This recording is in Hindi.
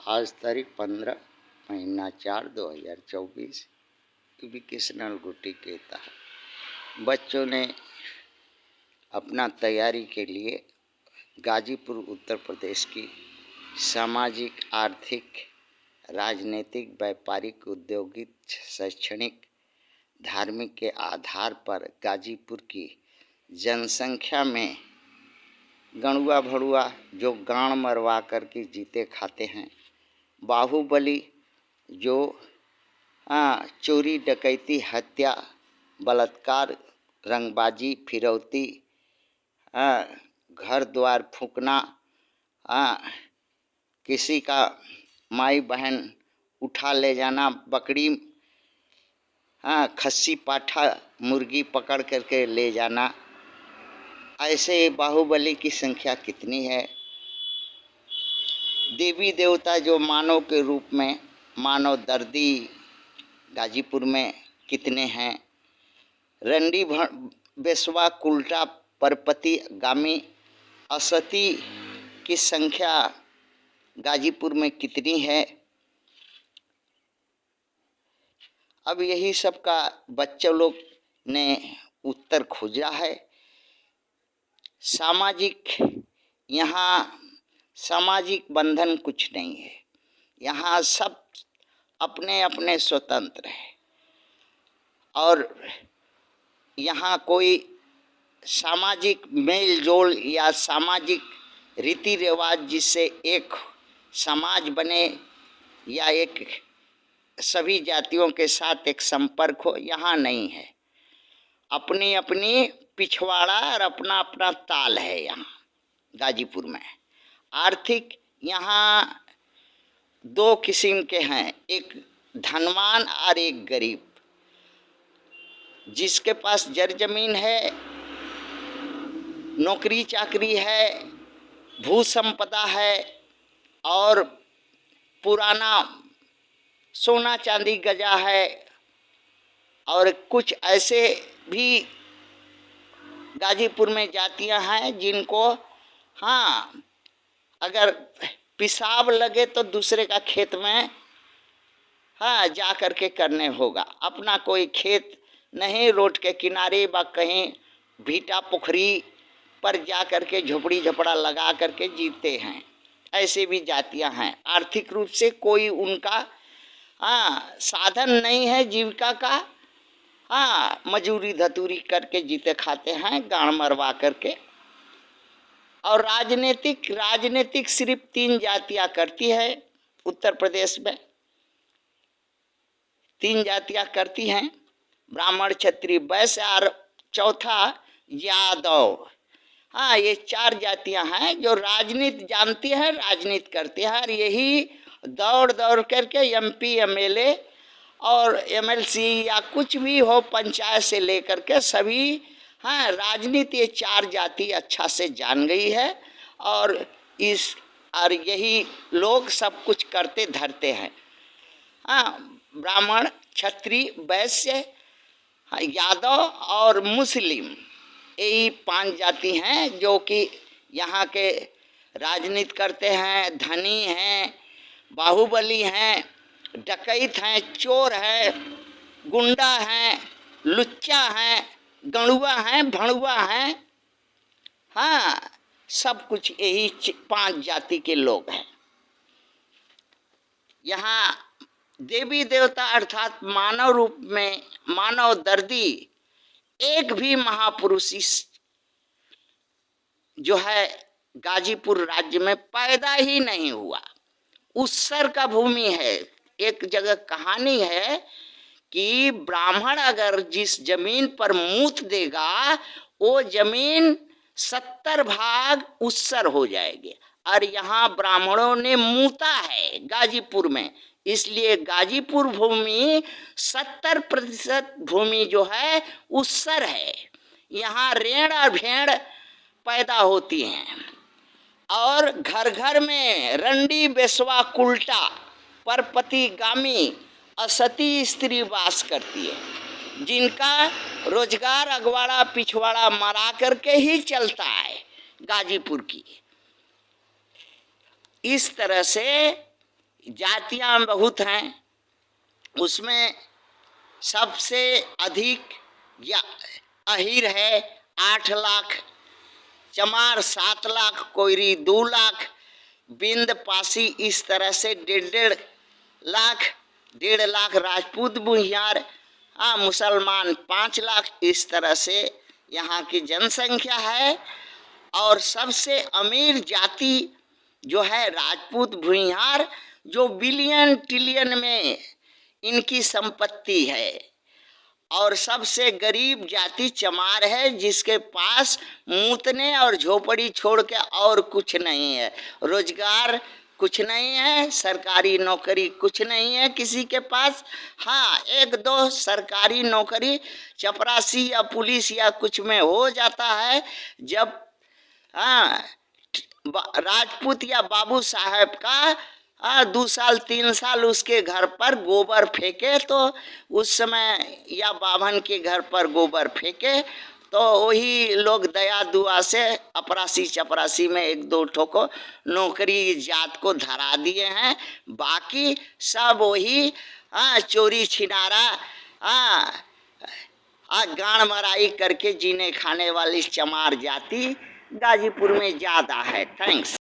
आज तारीख 15 महीना 4 2024 एजुकेशनल गुटी के तहत बच्चों ने अपना तैयारी के लिए गाजीपुर उत्तर प्रदेश की सामाजिक, आर्थिक, राजनीतिक, व्यापारिक, औद्योगिक, शैक्षणिक, धार्मिक के आधार पर गाजीपुर की जनसंख्या में गणुआ भड़ुआ जो गांड मरवा करके जीते खाते हैं, बाहुबली जो चोरी, डकैती, हत्या, बलात्कार, रंगबाजी, फिरौती, घर द्वार फूंकना, किसी का माई बहन उठा ले जाना, बकरी, खस्सी पाठा मुर्गी पकड़ करके ले जाना, ऐसे बाहुबली की संख्या कितनी है। देवी देवता जो मानव के रूप में, मानव दर्दी गाजीपुर में कितने हैं। रंडी बेसवा, कुल्टा, परपति, गामी, असती की संख्या गाजीपुर में कितनी है। अब यही सब का बच्चों लोग ने उत्तर खोजा है। यहाँ सामाजिक बंधन कुछ नहीं है। यहाँ सब अपने अपने स्वतंत्र हैं और यहाँ कोई सामाजिक मेल जोल या सामाजिक रीति रिवाज जिससे एक समाज बने या एक सभी जातियों के साथ एक संपर्क हो, यहाँ नहीं है। अपनी अपनी पिछवाड़ा और अपना अपना ताल है यहाँ गाजीपुर में। आर्थिक यहाँ दो किस्म के हैं, एक धनवान और एक गरीब। जिसके पास जर जमीन है, नौकरी चाकरी है, भू संपदा है और पुराना सोना चांदी गजा है, और कुछ ऐसे भी गाजीपुर में जातियां हैं जिनको अगर पेशाब लगे तो दूसरे का खेत में जा कर के करने होगा। अपना कोई खेत नहीं, रोड के किनारे व कहीं भीटा पोखरी पर जा कर के झोपड़ी झपड़ा लगा करके जीते हैं। ऐसे भी जातियां हैं। आर्थिक रूप से कोई उनका साधन नहीं है जीविका का, मजूरी धतूरी करके जीते खाते हैं, गांड मरवा करके। और राजनीतिक सिर्फ 3 जातियां करती है उत्तर प्रदेश में। 3 जातियां करती हैं, ब्राह्मण, क्षत्रिय, वैश्य और चौथा यादव। ये 4 जातियां हैं जो राजनीति जानती है, राजनीति करती है। और यही दौड़ दौड़ करके MP MLA और MLC या कुछ भी हो, पंचायत से लेकर के सभी राजनीति ये 4 जाति अच्छा से जान गई है। और यही लोग सब कुछ करते धरते हैं। ब्राह्मण, क्षत्रिय, वैश्य, यादव और मुस्लिम, यही 5 जाति हैं जो कि यहाँ के राजनीति करते हैं, धनी हैं, बाहुबली हैं, डकैत हैं, चोर हैं, गुंडा हैं, लुच्चा हैं, गणुआ हैं, भणुआ हैं। सब कुछ यही 5 जाति के लोग हैं। यहाँ देवी देवता अर्थात मानव रूप में मानव दर्दी एक भी महापुरुष जो है गाजीपुर राज्य में पैदा ही नहीं हुआ। उत्सर का भूमि है। एक जगह कहानी है कि ब्राह्मण अगर जिस जमीन पर मूत देगा वो जमीन 70 भाग उत्सर हो जाएगी। और यहाँ ब्राह्मणों ने मूता है गाजीपुर में, इसलिए गाजीपुर भूमि 70% भूमि जो है उत्सर है। यहाँ रेड़ और भेड़ पैदा होती हैं और घर घर में रंडी बेसवा, कुल्टा, परपति, गामी, असती स्त्री वास करती है, जिनका रोजगार अगवाड़ा पिछवाड़ा मरा करके ही चलता है गाजीपुर की। इस तरह से जातियां बहुत हैं, उसमें सबसे अधिक या अहीर है 8 लाख, चमार 7 लाख, कोयरी 2 लाख, बिंद पासी इस तरह से 1.5 लाख राजपूत भूमिहार, मुसलमान 5 लाख, इस तरह से यहाँ की जनसंख्या है। और सबसे अमीर जाति जो है राजपूत भूमिहार, जो बिलियन ट्रिलियन में इनकी संपत्ति है। और सबसे गरीब जाति चमार है, जिसके पास मूतने और झोपड़ी छोड़ के और कुछ नहीं है, रोजगार कुछ नहीं है, सरकारी नौकरी कुछ नहीं है किसी के पास। हाँ, 1-2 सरकारी नौकरी चपरासी या पुलिस या कुछ में हो जाता है, जब राजपूत या बाबू साहब का 2 साल 3 साल उसके घर पर गोबर फेंके, तो उस समय या बाभन के घर पर गोबर फेंके तो वही लोग दया दुआ से अपरासी चपरासी में 1-2 ठोको नौकरी जात को धरा दिए हैं। बाकी सब वही चोरी छिनारा गाड़ मराई करके जीने खाने वाली चमार जाति गाजीपुर में ज़्यादा है। थैंक्स।